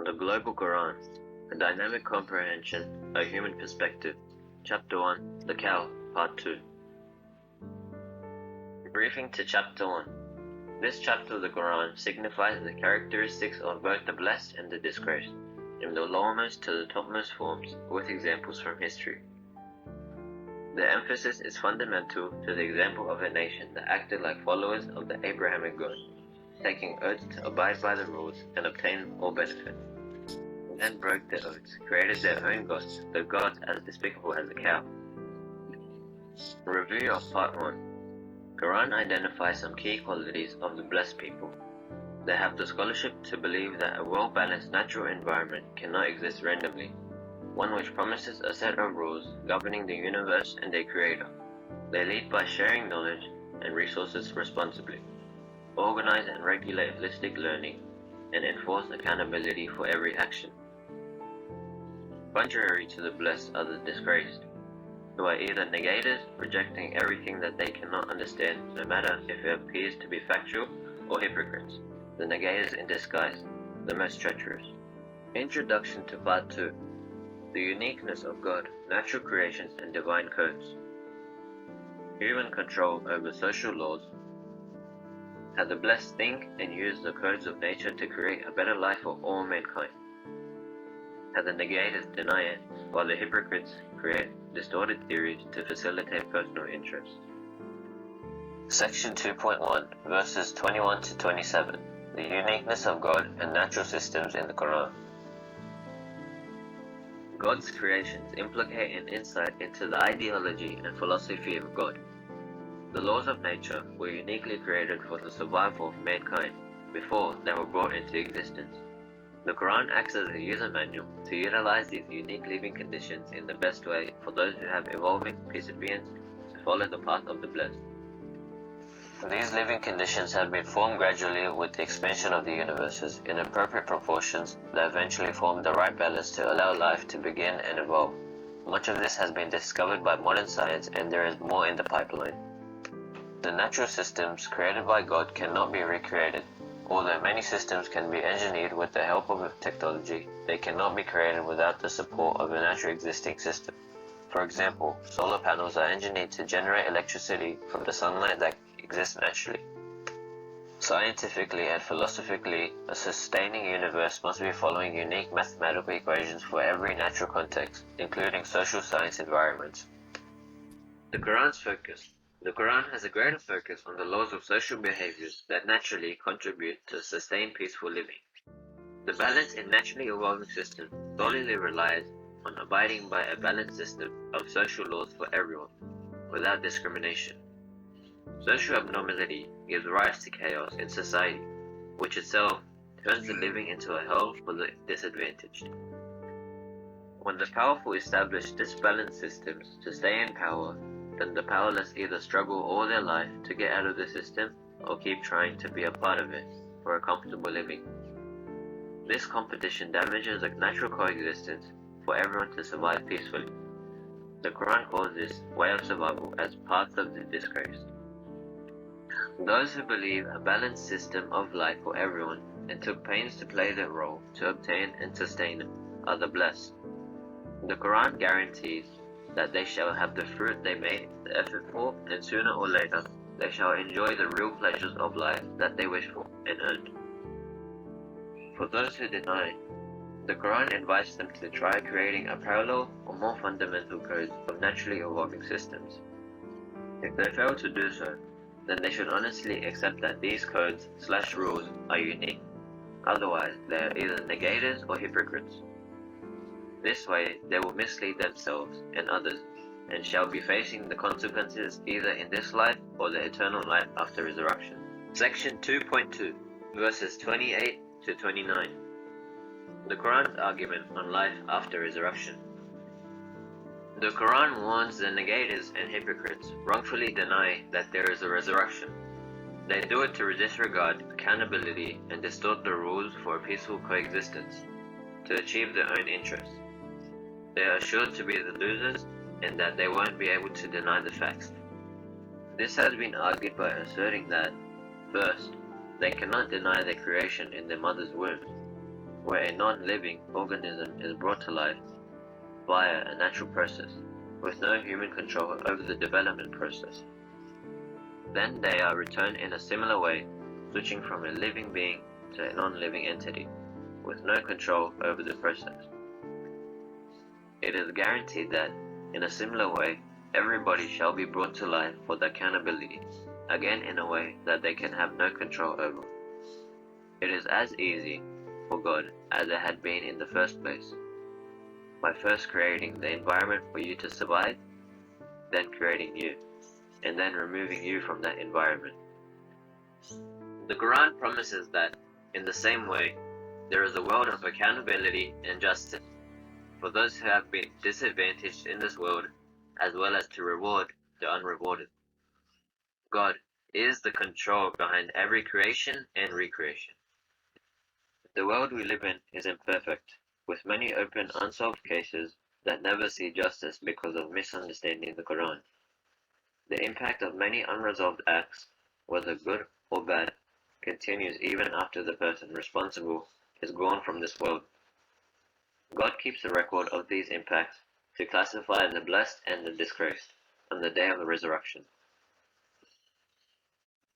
The Global Quran, a dynamic comprehension, a human perspective. Chapter 1, The Cow, Part 2. Briefing to Chapter 1. This chapter of the Quran signifies the characteristics of both the blessed and the disgraced, in the lowest to the topmost forms, with examples from history. The emphasis is fundamental to the example of a nation that acted like followers of the Abrahamic God, taking oaths to abide by the rules and obtain all benefit. They then broke their oaths, created their own gods, the gods as despicable as a cow. Review of Part 1. Quran identifies some key qualities of the blessed people. They have the scholarship to believe that a well-balanced natural environment cannot exist randomly, one which promises a set of rules governing the universe and their creator. They lead by sharing knowledge and resources responsibly, organize and regulate holistic learning, and enforce accountability for every action. Contrary to the blessed are the disgraced, who are either negators, rejecting everything that they cannot understand, no matter if it appears to be factual, or hypocrites, the negators in disguise, the most treacherous. Introduction to Part 2. The uniqueness of God, natural creations and divine codes. Human control over social laws. How the blessed think and use the codes of nature to create a better life for all mankind. How the negators deny it, while the hypocrites create distorted theories to facilitate personal interests. Section 2.1, verses 21 to 27. The uniqueness of God and natural systems in the Quran. God's creations implicate an insight into the ideology and philosophy of God. The laws of nature were uniquely created for the survival of mankind before they were brought into existence. The Quran acts as a user manual to utilize these unique living conditions in the best way for those who have evolving perseverance to follow the path of the blessed. These living conditions have been formed gradually with the expansion of the universes in appropriate proportions that eventually form the right balance to allow life to begin and evolve. Much of this has been discovered by modern science, and there is more in the pipeline. The natural systems created by God cannot be recreated. Although many systems can be engineered with the help of technology, they cannot be created without the support of a naturally existing system. For example, solar panels are engineered to generate electricity from the sunlight that exists naturally. Scientifically and philosophically, a sustaining universe must be following unique mathematical equations for every natural context, including social science environments. The Quran's focus. The Quran has a greater focus on the laws of social behaviors that naturally contribute to sustained peaceful living. The balance in naturally evolving systems solely relies on abiding by a balanced system of social laws for everyone, without discrimination. Social abnormality gives rise to chaos in society, which itself turns the living into a hell for the disadvantaged. When the powerful establish disbalanced systems to stay in power, then the powerless either struggle all their life to get out of the system or keep trying to be a part of it for a comfortable living. This competition damages a natural coexistence for everyone to survive peacefully. The Quran calls this way of survival as path of the disgraced. Those who believe a balanced system of life for everyone and took pains to play their role to obtain and sustain it are the blessed. The Quran guarantees that they shall have the fruit they made the effort for, and sooner or later they shall enjoy the real pleasures of life that they wish for and earned. For those who deny, the Quran invites them to try creating a parallel or more fundamental code of naturally evolving systems. If they fail to do so, then they should honestly accept that these codes/rules are unique. Otherwise, they are either negators or hypocrites. This way, they will mislead themselves and others, and shall be facing the consequences either in this life or the eternal life after resurrection. Section 2.2, verses 28 to 29. The Quran's argument on life after resurrection. The Quran warns the negators and hypocrites wrongfully deny that there is a resurrection. They do it to disregard accountability and distort the rules for a peaceful coexistence, to achieve their own interests. They are sure to be the losers, and that they won't be able to deny the facts. This has been argued by asserting that, first, they cannot deny their creation in their mother's womb, where a non-living organism is brought to life via a natural process, with no human control over the development process. Then they are returned in a similar way, switching from a living being to a non-living entity, with no control over the process. It is guaranteed that, in a similar way, everybody shall be brought to life for the accountability, again in a way that they can have no control over. It is as easy for God as it had been in the first place, by first creating the environment for you to survive, then creating you, and then removing you from that environment. The Quran promises that, in the same way, there is a world of accountability and justice for those who have been disadvantaged in this world, as well as to reward the unrewarded. God is the control behind every creation and recreation. The world we live in is imperfect, with many open unsolved cases that never see justice because of misunderstanding the Quran. The impact of many unresolved acts, whether good or bad, continues even after the person responsible is gone from this world. God keeps a record of these impacts to classify the blessed and the disgraced on the day of the resurrection.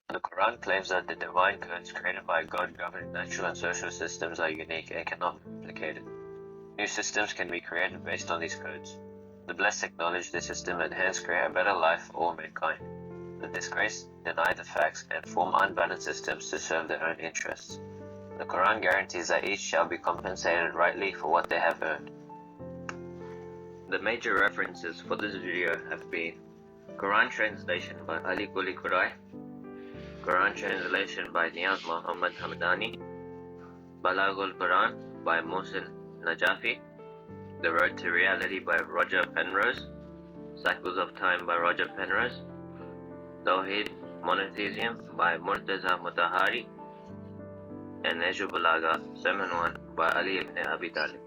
The Quran claims that the divine codes created by God governing natural and social systems are unique and cannot be replicated. New systems can be created based on these codes. The blessed acknowledge the system and hence create a better life for all mankind. The disgraced deny the facts and form unbalanced systems to serve their own interests. The Quran guarantees that each shall be compensated rightly for what they have earned. The major references for this video have been Quran translation by Ali Quli Qurai, Quran translation by Niyaz Muhammad Hamdani, Balaghul Quran by Mohsin Najafi, The Road to Reality by Roger Penrose, Cycles of Time by Roger Penrose, Tawheed Monotheism by Murtaza Mutahari, and Najul Balagha Sermon 1 by Ali ibn Abi Talib.